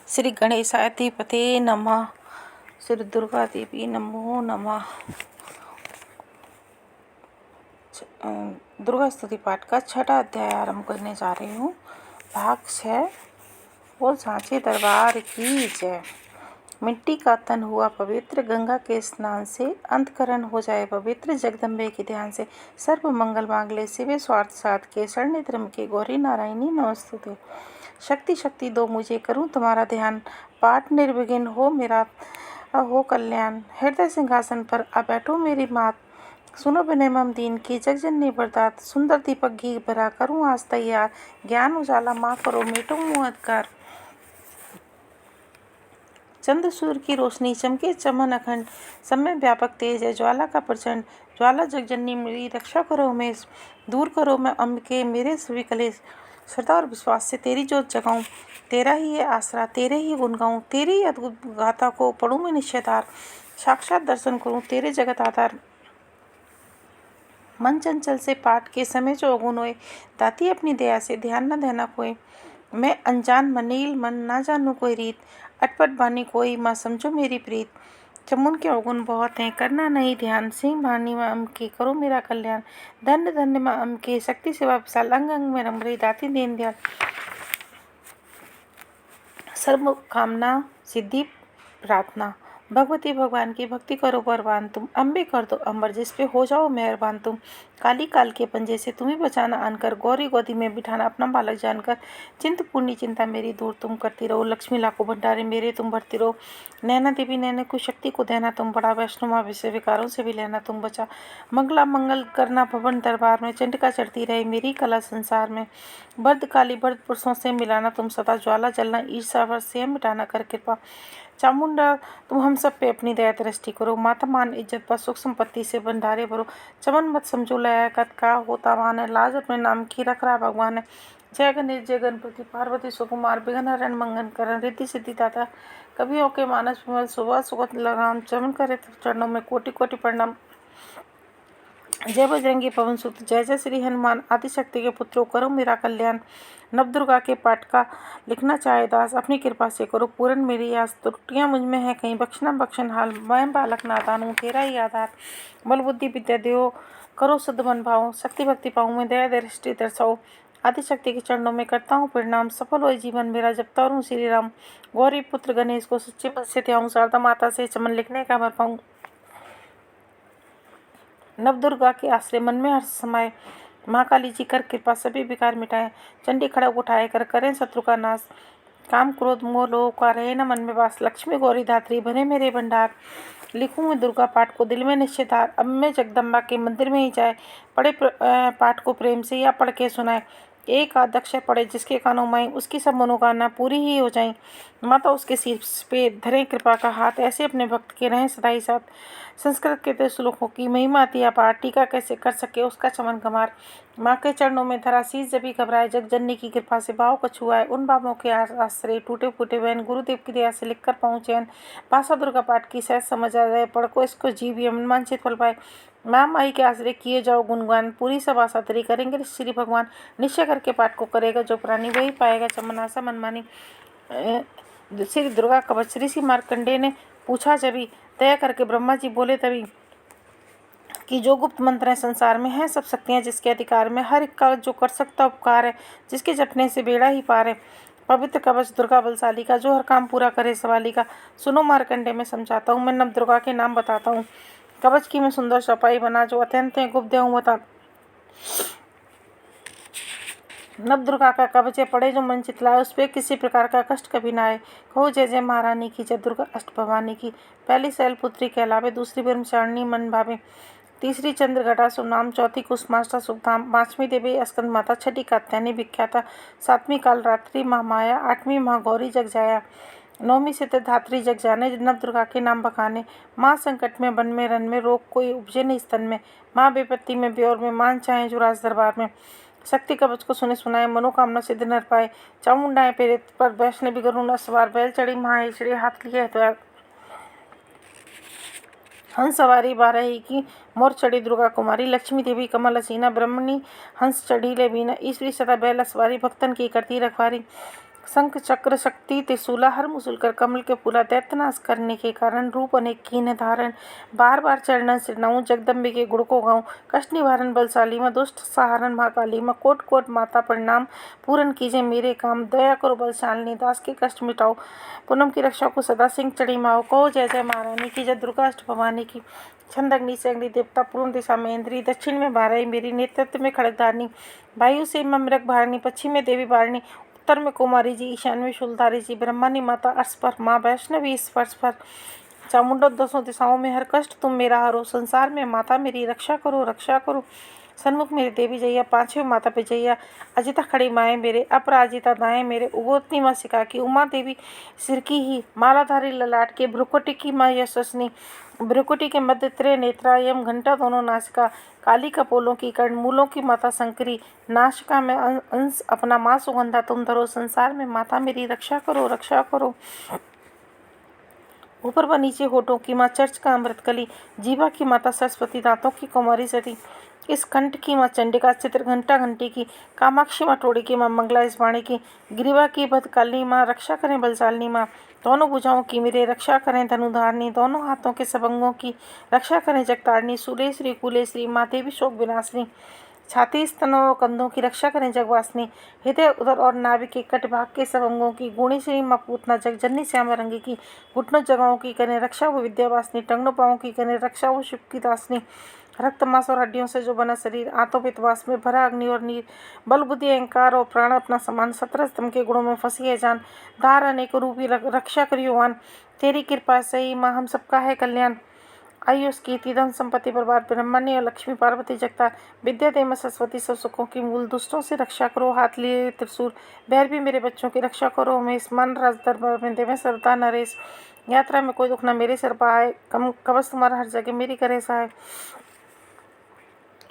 श्री गणेशाधिपते नमः। श्री दुर्गा देवी नमो नमः। दुर्गा स्तुति पाठ का छठा अध्याय आरंभ करने जा रही हूँ। भाग 6। बोल सांचे दरबार की जय। मिट्टी का तन हुआ पवित्र, गंगा के स्नान से अंतकरण हो जाए पवित्र, जगदम्बे के ध्यान से सर्व मंगल मांगले, शिवे स्वार्थ साध के शरणित्रम के गौरी नारायणी नमस्तुते। शक्ति शक्ति दो मुझे, करूं तुम्हारा ध्यान, पाठ निर्विघ्न हो मेरा हो कल्याण। हृदय सिंहासन पर आ बैठो मेरी मात, सुनो विनय मम दीन की, जगजननी बरदात। सुंदर दीपक घी भरा करूं आज तैयार, ज्ञान उजाला माँ करो मिटो मुँह अंधकार। चंद्र सूर्य की रोशनी चमके चमन अखंड, समय व्यापक तेज है ज्वाला का प्रचंड। ज्वाला जगजननी मेरी रक्षा करो उमेश, दूर करो मैं अम्बिके मेरे सभी कलेश। श्रद्धा और विश्वास से तेरी जोत जगाऊं, तेरा ही है आसरा, तेरे ही गुण गाऊं। तेरी ही अद्भुत गाथा को पढ़ूं मैं निश्चयतार, साक्षात दर्शन करूं तेरे जगत आधार। मन चंचल से पाठ के समय जो अवगुण होए, दाती अपनी दया से ध्यान न देना कोई। मैं अनजान मनील मन ना जानू कोई रीत, अटपट बानी कोई माँ समझो मेरी प्रीत। चमुन के अवगुण बहुत हैं करना नहीं ध्यान, सिंह भानी माँ अम्के करो मेरा कल्याण। धन्य धन्य माँ अम्के शक्ति सेवा विशाल, अंग अंग में रमरी दाती दीन दयाल। सर्व कामना सिद्धि प्रार्थना, भगवती भगवान की भक्ति करो परवान तुम। अम्बे कर दो अमर जिस पे हो जाओ मेहरबान तुम। काली काल के पंजे से तुम्हें बचाना आनकर, गौरी गोदी में बिठाना अपना बालक जानकर। चिंतपूर्णी चिंता मेरी दूर तुम करती रहो, लक्ष्मी लाखों भंडारे मेरे तुम भरती रहो। नैना देवी नैना को शक्ति को देना तुम बड़ा, वैष्णो माँ विषय विकारों से भी लेना तुम बचा। मंगला मंगल करना भवन दरबार में, चंडिका चढ़ती रहे मेरी कला संसार में। बर्द काली बर्द पुरुषों से मिलाना तुम सदा, ज्वाला जलना ईर्षा से मिटाना कर कृपा। चामुंडा तुम हम सब पे अपनी दया दृष्टि करो, माता मान इज्जत पर सुख संपत्ति से भंडारे भरो। चमन मत समझो लया कत का होता मान है, लाज अपने नाम की रख रहा भगवान है। जय गणेश जय गणपति पार्वती सुकुमार, विघ्न हरण मंगन करण, रिद्धि सिद्धि दाता कवियों के मानस विमल, सुबह सुगत लगाम। चमन करे चरणों में कोटि कोटि प्रणाम। जय बजरंगी पवन सुत, जय जय श्री हनुमान, आदिशक्ति के पुत्रों करो मेरा कल्याण। नवदुर्गा के पाठ का लिखना चाहे दास, अपनी कृपा से करो पूर्ण मेरी आस। त्रुटियां मुझ में है कहीं बख्शना बख्शन हाल, मैं बालक नादान हूँ तेरा ही आधार। बल बुद्धि विद्या देव करो शुद्ध मन भाव, शक्ति भक्ति पाऊँ मैं दया दृष्टि दर्शाओ। आदिशक्ति के चरणों में करता हूँ प्रणाम, सफल हो जीवन मेरा जपता रहूं श्री राम। गौरी पुत्र गणेश को सच्चे मन से ध्याऊं, शारदा माता से चमन लिखने का भर पाऊँ। नवदुर्गा के आश्रय मन में हर्ष समाये, महाकाली जी कर कृपा सभी विकार मिटाए। चंडी खड़ग उठाए कर करें शत्रु का नाश, काम क्रोध मोह लोभ का रहे न मन में वास। लक्ष्मी गौरी धात्री भरे मेरे भंडार, लिखूं मैं दुर्गा पाठ को दिल में निश्चितार। अब मैं जगदम्बा के मंदिर में ही जाए, पढ़े पाठ को प्रेम से या पढ़ के सुनाए। एक आध अक्षर पढ़े जिसके कानों में उसकी सब मनोकामना पूरी ही हो जाए। माता उसके सिर पे धरे कृपा का हाथ, ऐसे अपने भक्त के रहें सदा ही साथ। संस्कृत के श्लोकों की महिमा अति अपार, टीका कैसे कर सके उसका चमन कमार। माँ के चरणों में धरा शीश जब भी घबराए, जगजननी की कृपा से भाव को छुआए। उन बाबों के आश्रय टूटे फूटे वैन, गुरुदेव की दया से लिखकर पाऊँ चैन। भाषा दुर्गा पाठ की सहज समझ आ जाए, पढ़ को इसको जीव यमन मानसित फल पाए। माँ माई के आश्रय किए जाओ गुणगान, पूरी सब आशा तेरी करेंगे श्री भगवान। निश्चय करके पाठ को करेगा जो प्राणी वही पाएगा चमन आशा मनमानी। श्री दुर्गा कवच ऋषि मार्कंडेय ने पूछा जभी, दया करके ब्रह्मा जी बोले तभी, कि जो गुप्त मंत्र है संसार में है सब शक्तियाँ जिसके अधिकार में, हर एक का जो कर सकता उपकार है, जिसके जपने से बेड़ा ही पार है। पवित्र कवच दुर्गा बलशाली का, जो हर काम पूरा करे सवाली का। सुनो मार्कंडेय मैं समझाता हूँ, मैं नव दुर्गा के नाम बताता हूँ। कवच की मैं सुंदर चौपाई बना, जो अत्यंत गुप्त हूँ बता। नव दुर्गा का कवच पढ़े जो मन चितलाए, उस पर किसी प्रकार का कष्ट कभी ना आए। कहो जय जय महारानी की, जय दुर्गा अष्ट भवानी की। पहली शैलपुत्री कहलावे, दूसरी ब्रह्मचारिणी मन भावे, तीसरी चंद्रघटा शुभ नाम, चौथी कुसुमाष्टा शुभ धाम, पांचवी देवी स्कंद माता, छठी कात्यायनी विख्याता, सातवीं काल रात्रि महामाया, आठवीं महागौरी जग जाया, नौवीं सिद्धधात्री जग जाने। नव दुर्गा के नाम बखाने, माँ संकट में वन में रन में, रोग कोई उपजे नहीं स्तन में, माँ विपत्ति में ब्योर में, मान चाहे जो राज दरबार में। शक्ति कवच को सुने सुनाए, मनोकामना सिद्ध नर पाए। चामुंडाएं प्रेरित पर वैष्णवी गरुण सवार, बैल चढ़ी महाश्री हाथ लिए हथियार। हंस सवारी बारही की, मोर चढ़ी दुर्गा कुमारी, लक्ष्मी देवी कमल हसीना, ब्रह्मणी हंस चढ़ी ले बीना, ईश्वरी सदा बैल सवारी, भक्तन की करती रखवारी। शंख चक्र शक्ति त्रिशूला हर मुसुलकर कमल के फूला दैत्यनाश करने के कारण रूप अनेक कीन धारण बार बार चरणन सिरनाऊं जगदम्बे के गुण को गाऊं कष्ट निवारण बलशाली माँ दुष्ट सहारण महाकाली माँ कोट कोट माता प्रणाम पूरन कीजिए मेरे काम दया करो बलशालिनी दास के कष्ट मिटाओ पूनम की रक्षा को सदा सिंह चढ़ी माओ कहो जय जय महारानी की जय दुर्गा अष्ट भवानी की छंद अग्नि से अग्नि देवता पूर्व दिशा में इंद्री दक्षिण में बारही मेरी नेतृत्व में खड़गधारणी वायु से मृग भारणी पश्चिम में देवी बारणी उत्तर में कुमारी जी ईशान में शूलधारी जी ब्रह्मानी माता अर्श पर माँ वैष्णवी स्पर्श पर चामुंडा दसों दिशाओं में हर कष्ट तुम मेरा हरो संसार में माता मेरी रक्षा करो सन्मुख मेरे देवी जैया पांचवें माता पे जैया अजिता खड़ी माए मेरे अपराजिता दाएं मेरे उगोतनी माँ सिका की उमा देवी सिर की ही मालाधारी ललाट के भ्रुकुटी की माँ यशस्नी भ्रुकुटी के मध्य त्रे नेत्रा यम घंटा दोनों नासिका काली कपोलों की कर्ण मूलों की माता शंकरी नाशिका में अंश अपना माँ सुगंधा तुम धरो संसार में माता मेरी रक्षा करो ऊपर व नीचे होठों की माँ चर्च का अमृत कली जीवा की माता सरस्वती दांतों की कुमारी सती इस कंठ की माँ चंडिका चित्र घंटा घंटी की कामाक्षी माँ टोड़ी की माँ मंगला इस वाणी की गिरिवा की भद्रकाली माँ रक्षा करें बलशालिनी माँ दोनों भुजाओं की मेरे रक्षा करें धनुधारणी दोनों हाथों के सबंगों की रक्षा करें जगतारणी सूलेश्वरी कुलेश्वरी माँ देवी शोक विनाशिनी छाती स्तनों और कंधों की रक्षा करें जगवासिनी हृदय उदर और नाभि के कट भाग के सब अंगों की गुणी श्री माँ पूतना जगजननी श्याम रंगी की घुटनों जगहों की करें रक्षा वो विद्यावासिनी टंगनों पाँव की करें रक्षा वो शिव की दासनी रक्त मांस और हड्डियों से जो बना शरीर आंतों पित्तवास में भरा अग्नि और नीर बल बुद्धि अहंकार और प्राण अपना समान 17 स्तंभ के गुणों में फंसी है जान धार अनेक रूपी रक्षा करियोवान तेरी कृपा से ही माँ हम सबका है कल्याण आयुष कीर्ति धन संपत्ति बर्बाद ब्रह्मण्य और लक्ष्मी पार्वती जगता विद्या देव सरस्वती सब सुखों की मूल दुष्टों से रक्षा करो हाथ लिए त्रिशूल बैर भी मेरे बच्चों की रक्षा करो मैं स्मान राज दरबार में देवे सरदा नरेश यात्रा में कोई दुख न मेरे सिर पर आए कवच तुम्हारा हर जगह मेरी करे सहाय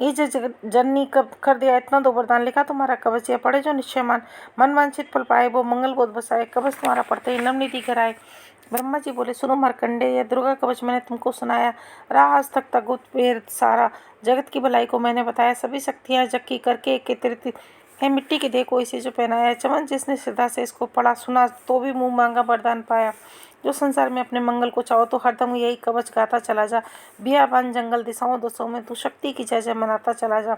ये जननी कब कर दिया इतना दो वरदान लिखा तुम्हारा कवच या पढ़े जो निश्चय मन वांछित फल पाए वो मंगल बोध बसाए कवच तुम्हारा पढ़ते ही नवनिधि कराए ब्रह्मा जी बोले सुनो मार्कंडे यह दुर्गा कवच मैंने तुमको सुनाया रहा आज तक तक वेद सारा जगत की भलाई को मैंने बताया सभी शक्तियाँ जग की करके एकत्रित है मिट्टी के देह को इसे जो पहनाया चमन जिसने श्रद्धा से इसको पढ़ा सुना तो भी मुंह मांगा वरदान पाया जो संसार में अपने मंगल को चाहो तो हरदम यही कवच गाता चला जा बियाबान जंगल दिशाओं दसों में तू शक्ति की जय जय मनाता चला जा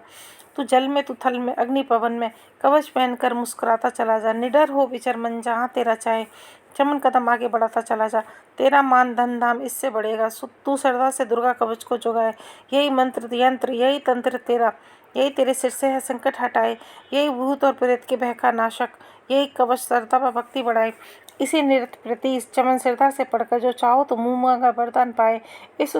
तू जल में तू थल में अग्नि पवन में कवच पहनकर मुस्कुराता चला जा निडर हो विचर मन जहाँ तेरा चाहे चमन कदम आगे बढ़ाता चला जा तेरा मान धन धाम इससे बढ़ेगा तू श्रद्धा से दुर्गा कवच को जोगाए यही मंत्र यंत्र यही तंत्र तेरा यही तेरे सिर से है संकट हटाए यही भूत और प्रेत के भय नाशक यही कवच श्रद्धा व भक्ति बढ़ाए इसी नृत्य प्रति इस चमन श्रद्धा से पढ़कर जो चाहो तो मुँह मांगा वरदान पाए इस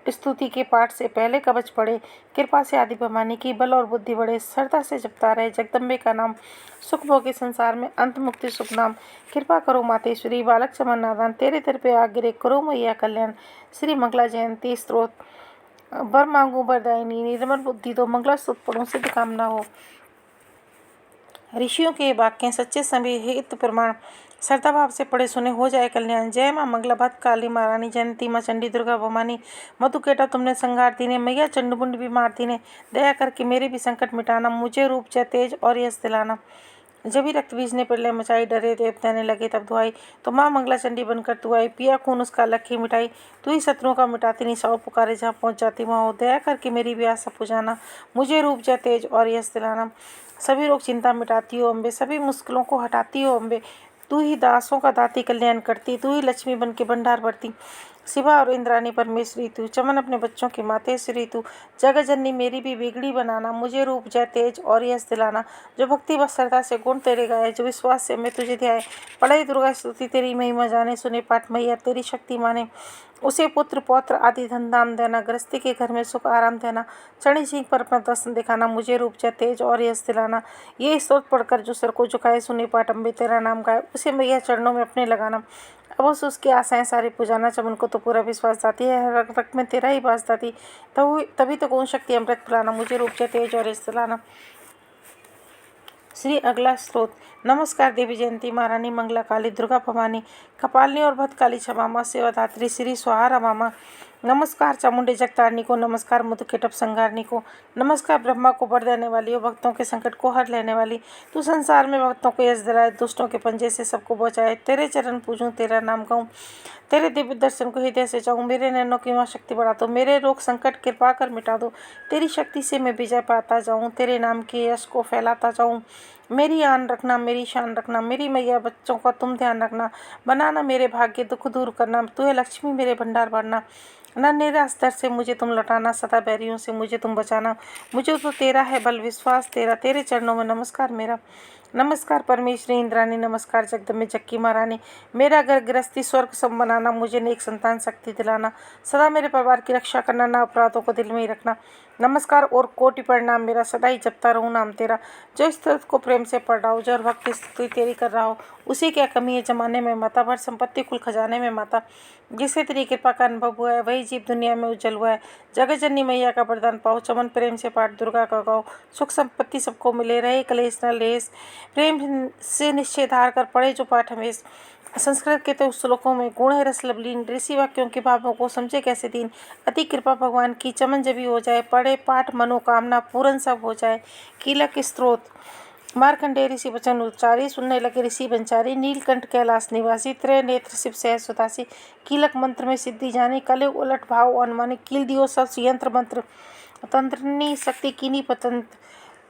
स्तुति के पाठ से पहले कवच पढ़े कृपा से आदि भवानी की बल और बुद्धि बढ़े श्रद्धा से जपता रहे जगदम्बे का नाम सुख भोगी संसार में अंत मुक्ति सुख नाम कृपा करो मातेश्वरी बालक चमन नादान तेरे दर पे आगिरे करो मैया कल्याण श्री मंगला जयंती स्त्रोत वर मांगू वरदायिनी निर्मल बुद्धि दो मंगला स्तुत पढ़ो सिद्ध कामना हो ऋषियों के वाक्य सच्चे समय हित प्रमाण श्रद्धा भाव से पढ़े सुने हो जाए कल्याण जय माँ मंगला भक्त काली महारानी जयंती माँ चंडी दुर्गा भवानी मधुकेटा तुमने संगार दीने मैया चंडमुंड भी मार दीने दया करके मेरे भी संकट मिटाना मुझे रूप जय तेज और यश दिलाना जब भी रक्त बीज ने प्रलय मचाई डरे देव देने लगे तब दुआई तो माँ मंगला चंडी बनकर तू आई पिया खून उसका लखी मिटाई तू ही शत्रुओं का मिटाती नहीं सौ पुकारे जहाँ पहुँच जाती वहाँ हो दया करके मेरी भी आशा पुजाना मुझे रूप जय तेज और यश दिलाना सभी रोग चिंता मिटाती हो अम्बे सभी मुश्किलों को हटाती हो अम्बे तू ही दासों का दाती कल्याण करती तू ही लक्ष्मी बन के भंडार भरती शिवा और इंद्रानी परमेश्वरी तू चमन अपने बच्चों की मातेश्वरी तू जगजननी मेरी भी बिगड़ी बनाना मुझे रूप जय तेज और यश दिलाना जो भक्ति व श्रद्धा से गुण तेरे गाए जो विश्वास से मैं तुझे ध्याए पढ़ाई दुर्गा स्तुति तेरी महिमा जाने सुने पाठ मैया तेरी शक्ति माने उसे पुत्र पौत्र आदि धन धाम देना गृहस्थी के घर में सुख आराम देना चढ़ी सिंह पर अपना दर्शन दिखाना मुझे रूप जय तेज और यश दिलाना ये स्तोत्र पढ़कर जो सर को झुकाए सुने पाठ अम्बे तेरा नाम गाए उसे मैया चरणों में अपने लगाना अब उसकी आशाएं सारी पुजाना चमन को तो पूरा विश्वास जाती है रग रग में तेरा ही बास जाती तभी तो कौन शक्ति अमृत पिलाना मुझे रूप जय तेज और यश दिलाना श्री अगला स्त्रोत नमस्कार देवी जयंती महारानी, मंगला काली, दुर्गा भवानी, कपालिनी और भद्रकाली क्षमा माँ, सेवाधात्री श्री स्वाहा मामा। नमस्कार चामुंडे जगतारनी को, नमस्कार मधुकेटप संहारनी को, नमस्कार ब्रह्मा को वर देने वाली हो, भक्तों के संकट को हर लेने वाली। तू संसार में भक्तों को यश दिलाए, दुष्टों के पंजे से सबको बचाए। तेरे चरण पूजूं, तेरा नाम गाऊं, तेरे दिव्य दर्शन को हृदय से चाहूं। मेरे नैनों की मां शक्ति बढ़ा दो, मेरे रोग संकट कृपा कर मिटा दो। तेरी शक्ति से मैं विजय पाता जाऊं, तेरे नाम के यश को फैलाता जाऊं। मेरी आन रखना, मेरी शान रखना, मेरी मैया बच्चों का तुम ध्यान रखना। बनाना मेरे भाग्य, दुख दूर करना, तू है लक्ष्मी मेरे भंडार भरना। न निराश दर से मुझे तुम लौटाना, सदा बैरियों से मुझे तुम बचाना। मुझे तो तेरा है बल, विश्वास तेरा, तेरे चरणों में नमस्कार मेरा। नमस्कार परमेश्वरी इंद्राणी, नमस्कार जगदम्बे जक्की महारानी। मेरा घर गृहस्थी स्वर्ग सब बनाना, मुझे नेक संतान शक्ति दिलाना। सदा मेरे परिवार की रक्षा करना, ना अपराधों को दिल में ही रखना। नमस्कार और कोटि प्रणाम मेरा, सदा ही जपता रहूं नाम तेरा। जो स्तुति को प्रेम से पढ़ रहा हो, जो भक्ति स्तुति तेरी कर रहा हो, उसी क्या कमी है जमाने में माता, भर संपत्ति कुल खजाने में माता। जिसे तेरी कृपा का अनुभव हुआ है, वही जीव दुनिया में उज्जवल हुआ है। जगत जननी मैया का वरदान पाओ, चमन प्रेम से पाठ दुर्गा का गाओ। सुख संपत्ति सबको मिले, रहे कलेश न लेस। प्रेम से निश्चय धार कर पढ़े जो पाठ हमेश। संस्कृत के तो श्लोकों में गुण है रस लवलीन, ऋषि वाक्यों के भावों को समझे कैसे दीन। अति कृपा भगवान की, चमन जभी हो जाए, पढ़े पाठ मनोकामना पूर्ण सब हो जाए। कीलक स्त्रोत। मार्कंडेय ऋषि वचन उच्चारी, सुनने लगे ऋषि बंचारी। नीलकंठ कैलाश निवासी, त्रय नेत्र शिव सहज सुदासी। कीलक मंत्र में सिद्धि जानी, कलयुग उलट भाव अनुमानी। कील दियो सब यंत्र मंत्र, तंत्रनी शक्ति कीनी पतंत्र।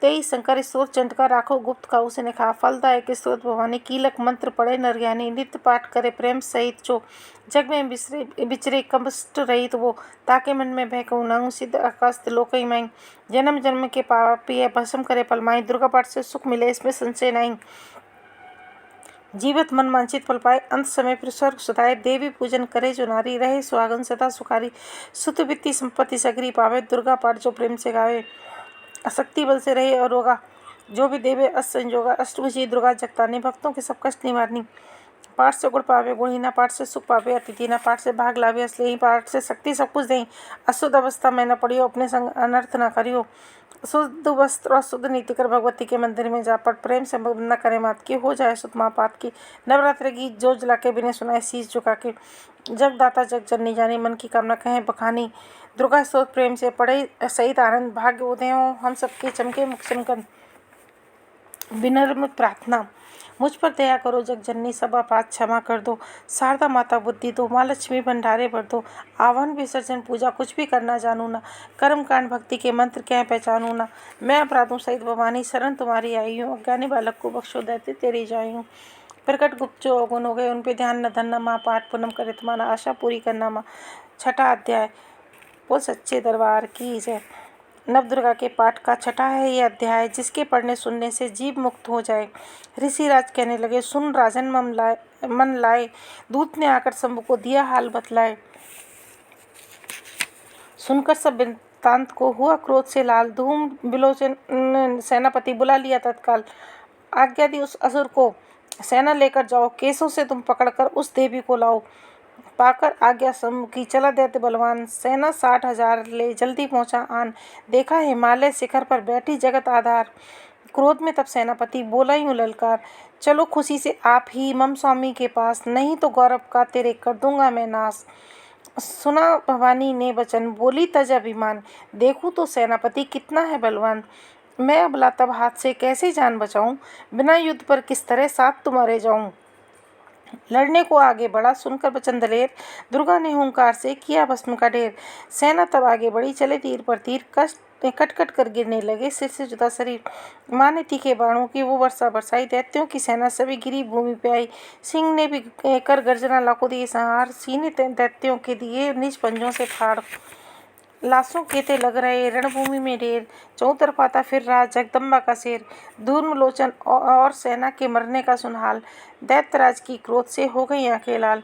तेई शंकर स्त्रोत चंटका, राखो गुप्त का उसने खा। फलदायक स्त्रोत भवानी, कीलक मंत्र पढ़े नर ज्ञानी। नित्य पाठ करे प्रेम सहित जो, जग में विचरे कष्ट रहित वो। ताके मन में भय कहूँ नाहू, सिद्ध आकाश लोकई माई। जन्म जन्म के पापी है, भस्म करे पलमाई। दुर्गा पाठ से सुख मिले, इसमें संशय नहीं। जीवित मन वांछित फल पाए, अंत समय फिर स्वर्ग सुधाए। देवी पूजन करे जो नारी, रहे सुहागन सदा सुखारी। सुत वित्ती संपत्ति सगरी पावे, दुर्गा पाठ जो प्रेम से गावे। शक्ति बल से रहे और होगा, जो भी देवे अष्ट संजोगा। अष्टभुजी दुर्गा जगतानी, भक्तों के सब कष्ट निवारनी। पाठ से गुण पावे गुणहीना, पाठ से सुख पावे अतिथि। पाठ से भाग लावे असली, पाठ से शक्ति सब कुछ दें। अशुद्ध अवस्था में न पड़ियो, अपने संग अनर्थ न करियो। शुद्ध वस्त्र और शुद्ध नीति कर भगवती के मंदिर में जा पढ़। प्रेम से न करे मात की, हो जाए सुत माँ पात की। नवरात्र गीत जो जला के बिने सुनाए, शीश झुका के। जगदाता जग जननी जानी, मन की कामना कहें बखानी। दुर्गा स्तोत्र प्रेम से पढ़े सहित आनंद, भाग्य उदय हो हम सबके चमके मुख चमकन। विनम्र प्रार्थना, मुझ पर दया करो जग जननी, सब अपराध क्षमा कर दो। शारदा माता बुद्धि दो, माँ लक्ष्मी भंडारे भर दो। आवन विसर्जन पूजा कुछ भी करना जानू ना, कर्म कांड भक्ति के मंत्र क्या पहचानू ना। मैं अपराधों सहित भवानी, शरण तुम्हारी आई हूँ। अज्ञानी बालक को बख्शो, दैत्य तेरी जाई हूँ। प्रकट गुप्त जो अवगुण हो गए, उन पे ध्यान न धरना माँ। पाठ पूनम करे तुम्हारा, आशा पूरी करना माँ। छठा अध्याय। बोल सच्चे दरबार की जय। नवदुर्गा के पाठ का छठा है यह अध्याय, जिसके पढ़ने सुनने से जीव मुक्त हो जाए। ऋषिराज कहने लगे, सुन राजन मन लाए। दूत ने आकर शंभु को दिया हाल बतलाए। सुनकर सब वृत्तांत को हुआ क्रोध से लाल। धूम विलोचन सेनापति बुला लिया तत्काल। आज्ञा दी उस असुर को, सेना लेकर जाओ, केसों से तुम पकड़कर उस देवी को लाओ। पाकर आज्ञा शंभु की, चला दैत्य बलवान। सेना 60,000 ले जल्दी पहुंचा आन। देखा हिमालय शिखर पर बैठी जगत आधार। क्रोध में तब सेनापति बोला यूं ललकार, चलो खुशी से आप ही मम स्वामी के पास, नहीं तो गौरव का तेरे कर दूंगा मैं नाश। सुना भवानी ने वचन, बोली तज अभिमान। देखूं तो सेनापति कितना है बलवान। मैं अबला तब हाथ से कैसे जान बचाऊं, बिना युद्ध पर किस तरह साथ तुम्हारे जाऊं। लड़ने को आगे बढ़ा, सुनकर वचन दलेर। दुर्गा ने हुंकार से किया भस्म का ढेर। सेना तब आगे बढ़ी, चले तीर पर तीर, कट कट कर गिरने लगे सिर से जुदा शरीर। माँ ने तीखे बाणों की वो वर्षा बरसाई, दैत्यों की सेना सभी गिरी भूमि पे आई। सिंह ने भी कर गर्जना लाखों दिए संहार, सीने दैत्यों के दिए निज पंजों से फाड़। लाशों के ते लग रहे रणभूमि में ढेर, चौतरफा था फिर रहा जगदम्बा का शेर। धूम्रलोचन और सेना के मरने का सुनहाल, दैत्यराज की क्रोध से हो गई आंखें लाल।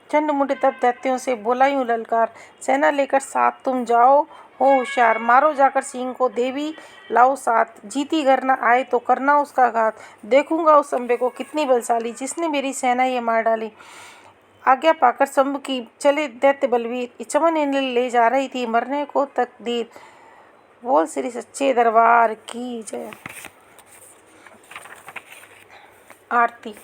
चंड मुंड तब दैत्यों से बोला यूं ललकार, सेना लेकर साथ तुम जाओ हो होशियार। मारो जाकर सिंह को, देवी लाओ साथ। जीती घर न आए तो करना उसका घात। देखूंगा उस अम्बे को कितनी बलशाली, जिसने मेरी सेना ये मार डाली। आज्ञा पाकर शंभु की चले दैत्य बलवीर, चमन इन्हें ले जा रही थी मरने को तकदीर। बोल श्री सच्चे दरबार की जय। आरती।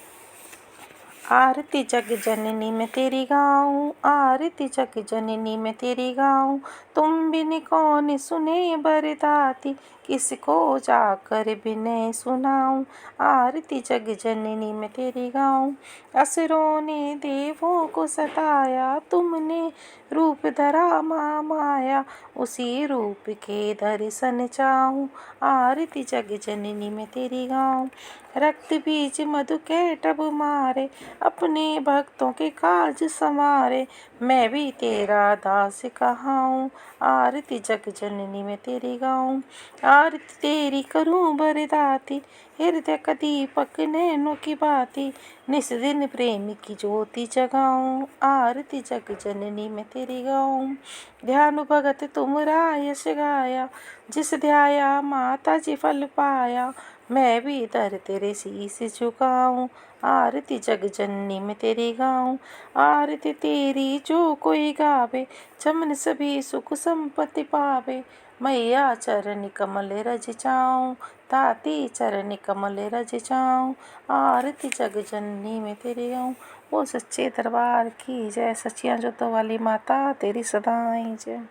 आरती जग जननी मैं तेरी गाऊं, आरती जग जननी मैं तेरी गाऊं। तुम बिन कौन सुने बरदाती, किसको जाकर बिनय सुनाऊं। आरती जग जननी मैं तेरी गाऊं। असुरों ने देवों को सताया, तुमने रूप धरा माया, उसी रूप के दर्शन चाहूं। आरती जग जननी मैं तेरी गाऊं। रक्त बीज मधु कैटभ मारे, अपने भक्तों के काज संवारे। मैं भी तेरा दास कहाऊं, आरती जग जननी मैं तेरी गाऊं। आरती तेरी करूं बरदाती, हृदय का दीपक नैनों की बाती। निस दिन प्रेम की ज्योति जगाऊं, आरती जग जननी मैं तेरी गाऊं। ध्यान भगत तुमरा यश गाया, जिस ध्याया माता जी फल पाया। मैं भी दर तेरे शीस झुकाऊं, आरती जग जननी मैं तेरी गाऊं। आरती तेरी जो कोई गावे, चमन सभी सुख संपत्ति पावे। मैया चरण कमल रज जाऊं, ताती चरण कमल रज जाऊं। आरती जग जननी मैं तेरी गाऊं। वो सच्चे दरबार की जय, सच्चियां जोतों वाली माता तेरी सदाई जय।